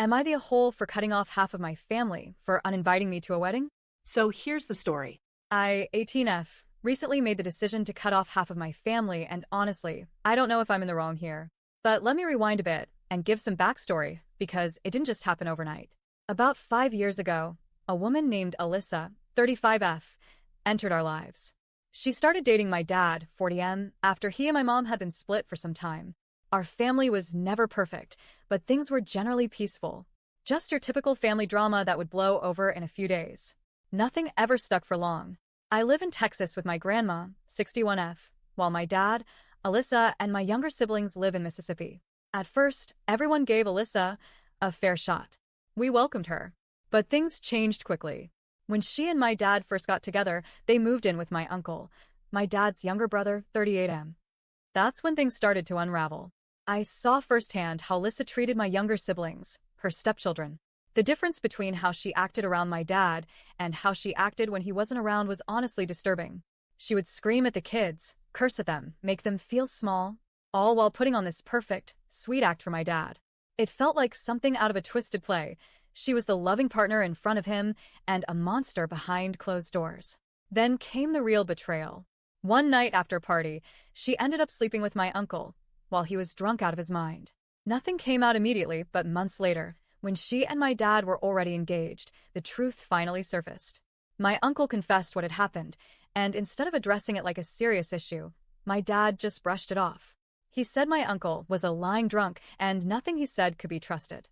Am I the a-hole for cutting off half of my family for uninviting me to a wedding? So here's the story. I, 18F, recently made the decision to cut off half of my family, and honestly, I don't know if I'm in the wrong here. But let me rewind a bit and give some backstory, because it didn't just happen overnight. About 5 years ago, a woman named Alyssa, 35F, entered our lives. She started dating my dad, 40M, after he and my mom had been split for some time. Our family was never perfect, but things were generally peaceful. Just your typical family drama that would blow over in a few days. Nothing ever stuck for long. I live in Texas with my grandma, 61F, while my dad, Alyssa, and my younger siblings live in Mississippi. At first, everyone gave Alyssa a fair shot. We welcomed her. But things changed quickly. When she and my dad first got together, they moved in with my uncle, my dad's younger brother, 38M. That's when things started to unravel. I saw firsthand how Alyssa treated my younger siblings, her stepchildren. The difference between how she acted around my dad and how she acted when he wasn't around was honestly disturbing. She would scream at the kids, curse at them, make them feel small, all while putting on this perfect, sweet act for my dad. It felt like something out of a twisted play. She was the loving partner in front of him and a monster behind closed doors. Then came the real betrayal. One night after a party, she ended up sleeping with my uncle, while he was drunk out of his mind. Nothing came out immediately, but months later, when she and my dad were already engaged, the truth finally surfaced. My uncle confessed what had happened, and instead of addressing it like a serious issue, my dad just brushed it off. He said my uncle was a lying drunk, and nothing he said could be trusted.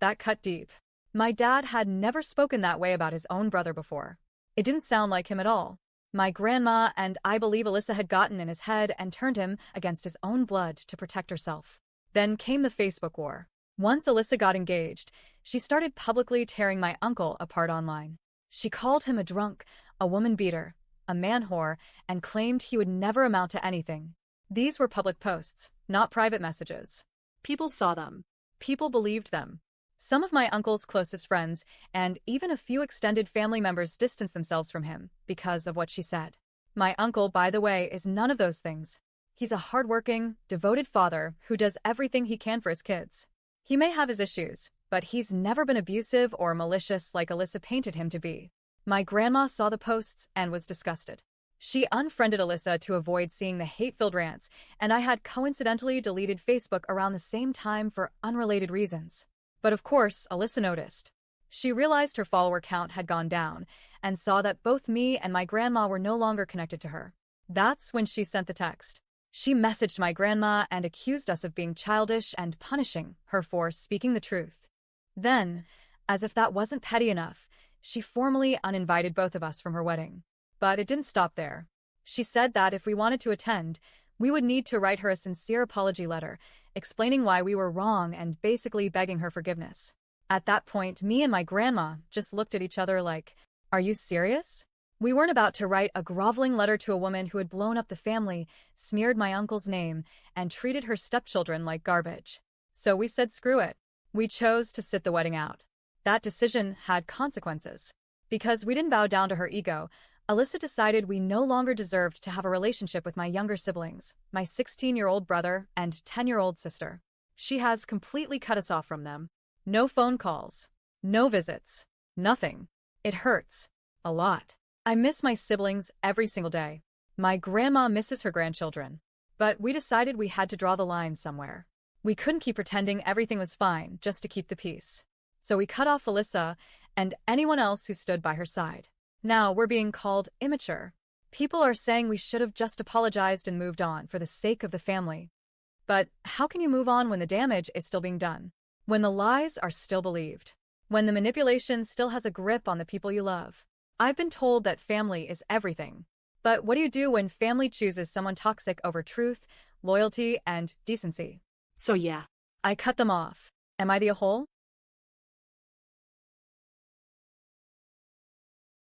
That cut deep. My dad had never spoken that way about his own brother before. It didn't sound like him at all. My grandma and I believe Alyssa had gotten in his head and turned him against his own blood to protect herself. Then came the Facebook war. Once Alyssa got engaged, she started publicly tearing my uncle apart online. She called him a drunk, a woman beater, a man whore, and claimed he would never amount to anything. These were public posts, not private messages. People saw them. People believed them. Some of my uncle's closest friends, and even a few extended family members, distanced themselves from him because of what she said. My uncle, by the way, is none of those things. He's a hardworking, devoted father who does everything he can for his kids. He may have his issues, but he's never been abusive or malicious like Alyssa painted him to be. My grandma saw the posts and was disgusted. She unfriended Alyssa to avoid seeing the hate-filled rants, and I had coincidentally deleted Facebook around the same time for unrelated reasons. But of course, Alyssa noticed. She realized her follower count had gone down and saw that both me and my grandma were no longer connected to her. That's when she sent the text. She messaged my grandma and accused us of being childish and punishing her for speaking the truth. Then, as if that wasn't petty enough, she formally uninvited both of us from her wedding. But it didn't stop there. She said that if we wanted to attend, we would need to write her a sincere apology letter, explaining why we were wrong and basically begging her forgiveness. At that point, me and my grandma just looked at each other like, "Are you serious?" We weren't about to write a groveling letter to a woman who had blown up the family, smeared my uncle's name, and treated her stepchildren like garbage. So we said screw it. We chose to sit the wedding out. That decision had consequences. Because we didn't bow down to her ego, Alyssa decided we no longer deserved to have a relationship with my younger siblings, my 16-year-old brother and 10-year-old sister. She has completely cut us off from them. No phone calls. No visits. Nothing. It hurts. A lot. I miss my siblings every single day. My grandma misses her grandchildren. But we decided we had to draw the line somewhere. We couldn't keep pretending everything was fine just to keep the peace. So we cut off Alyssa and anyone else who stood by her side. Now we're being called immature. People are saying we should have just apologized and moved on for the sake of the family. But how can you move on when the damage is still being done? When the lies are still believed? When the manipulation still has a grip on the people you love? I've been told that family is everything. But what do you do when family chooses someone toxic over truth, loyalty, and decency? So yeah. I cut them off. Am I the a-hole?